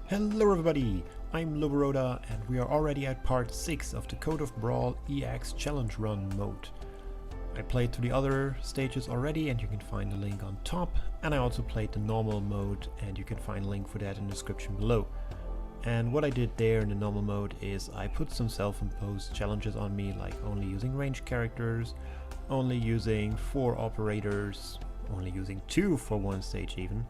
Hello everybody, I'm Lobaroda and we are already at part 6 of the Code of Brawl EX Challenge Run mode. I played through the other stages already and you can find the link on top, and I also played the normal mode and you can find a link for that in the description below. And what I did there in the normal mode is I put some self-imposed challenges on me, like only using ranged characters, only using 4 operators, only using 2 for one stage even,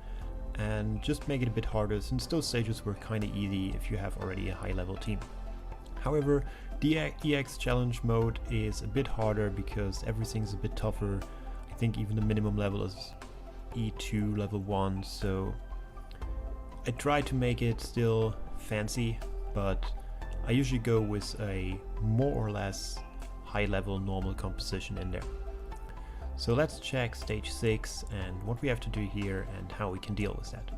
and just make it a bit harder since those stages were kinda easy if you have already a high level team. However, the EX challenge mode is a bit harder because everything's a bit tougher. I think even the minimum level is E2 level 1, so I try to make it still fancy, but I usually go with a more or less high level normal composition in there. So let's check stage 6 and what we have to do here and how we can deal with that.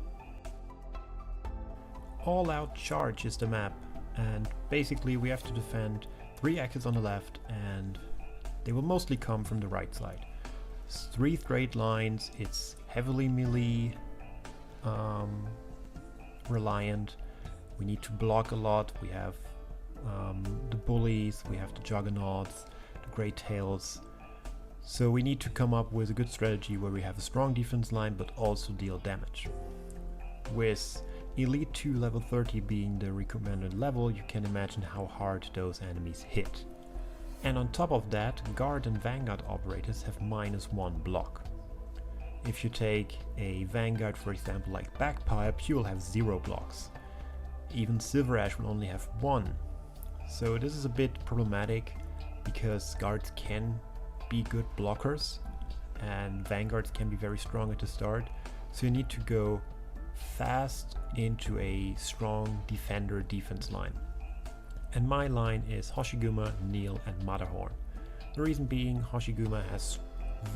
All Out Charge is the map, and basically we have to defend 3 axes on the left, and they will mostly come from the right side. It's 3 straight lines, it's heavily melee reliant. We need to block a lot. We have the bullies, we have the juggernauts, the great tails. So we need to come up with a good strategy where we have a strong defense line but also deal damage. With Elite 2 level 30 being the recommended level, you can imagine how hard those enemies hit. And on top of that, Guard and Vanguard operators have -1 block. If you take a Vanguard, for example, like Bagpipe, you will have 0 blocks. Even Silver Ash will only have 1. So this is a bit problematic because Guards can be good blockers and Vanguards can be very strong at the start, so you need to go fast into a strong defender defense line. And my line is Hoshiguma, Neil and Matterhorn. The reason being, Hoshiguma has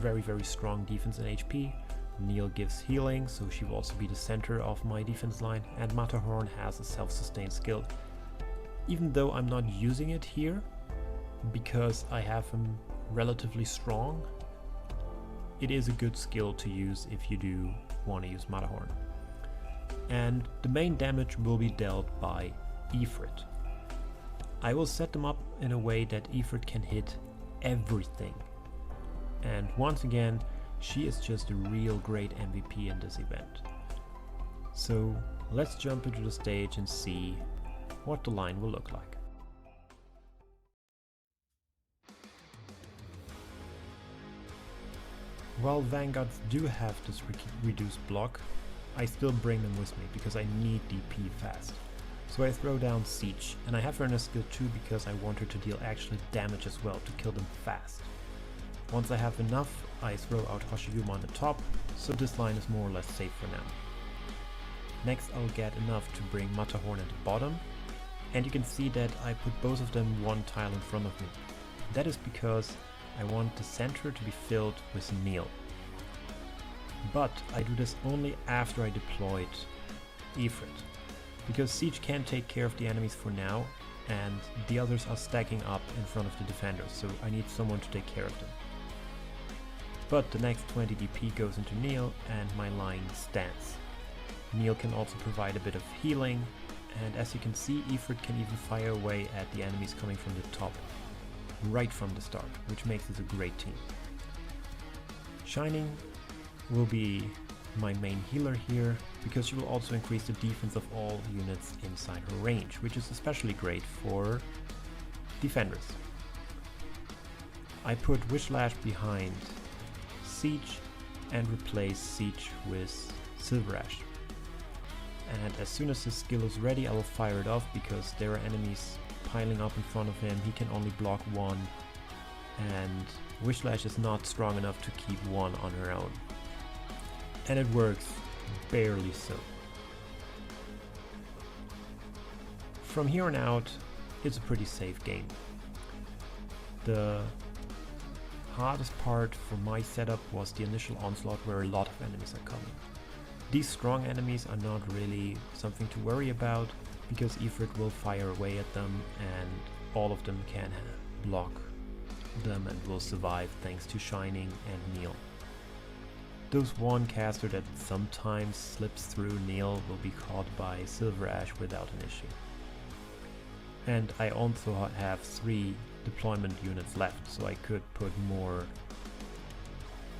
very strong defense and HP, Neil gives healing, so she will also be the center of my defense line, and Matterhorn has a self-sustained skill. Even though I'm not using it here because I have him relatively strong, it is a good skill to use if you do want to use Matterhorn. And the main damage will be dealt by ifirt. I will set them up in a way that ifirt can hit everything. And once again, she is just a real great MVP in this event. So let's jump into the stage and see what the line will look like. While Vanguards do have this reduced block, I still bring them with me because I need DP fast. So I throw down Siege, and I have her in a skill 2 because I want her to deal actual damage as well to kill them fast. Once I have enough, I throw out Hoshiguma on the top, so this line is more or less safe for now. Next I'll get enough to bring Matterhorn at the bottom, and you can see that I put both of them 1 tile in front of me. That is because I want the center to be filled with Neil. But I do this only after I deployed ifirt, because Siege can't take care of the enemies for now, and the others are stacking up in front of the defenders, so I need someone to take care of them. But the next 20 DP goes into Neil and my line stands. Neil can also provide a bit of healing, and as you can see, ifirt can even fire away at the enemies coming from the top right from the start, which makes this a great team. Shining will be my main healer here because she will also increase the defense of all units inside her range, which is especially great for defenders. I put Wishlash behind Siege and replace Siege with Silver Ash. And as soon as his skill is ready, I will fire it off because there are enemies piling up in front of him. He can only block 1, and Wishlash is not strong enough to keep 1 on her own. And it works barely so. From here on out, it's a pretty safe game. The hardest part for my setup was the initial onslaught where a lot of enemies are coming. These strong enemies are not really something to worry about because ifirt will fire away at them and all of them can block them and will survive thanks to Shining and Neil. Those one caster that sometimes slips through Neil will be caught by Silver Ash without an issue. And I also have 3 deployment units left, so I could put more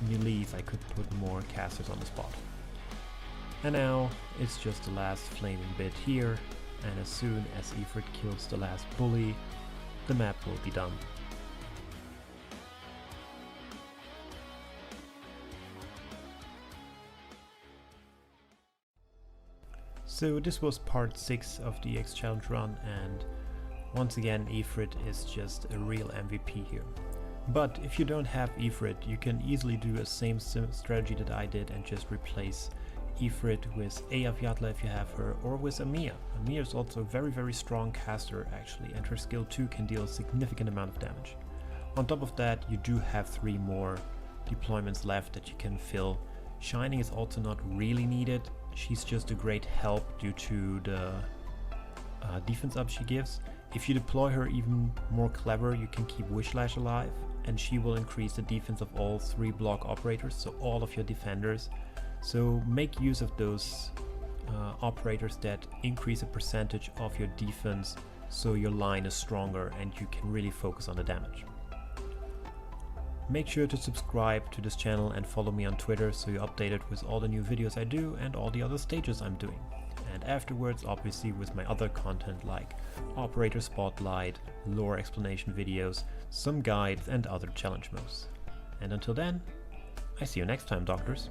melees, I could put more casters on the spot. And now it's just the last flaming bit here, and as soon as ifirt kills the last bully, the map will be done. So this was part 6 of the X Challenge run, and once again ifirt is just a real MVP here. But if you don't have ifirt, you can easily do a same strategy that I did and just replace ifirt with Eyjafjalla if you have her, or with Amir. Amir is also a very strong caster actually, and her skill 2 can deal a significant amount of damage. On top of that, you do have 3 more deployments left that you can fill. Shining is also not really needed. She's just a great help due to the defense up she gives. If you deploy her even more clever, you can keep Wishlash alive, and she will increase the defense of all 3 block operators, so all of your defenders. So make use of those operators that increase the percentage of your defense, so your line is stronger and you can really focus on the damage. Make sure to subscribe to this channel and follow me on Twitter so you're updated with all the new videos I do and all the other stages I'm doing. And afterwards, obviously, with my other content like Operator Spotlight, lore explanation videos, some guides and other challenge modes. And until then, I see you next time, Doctors.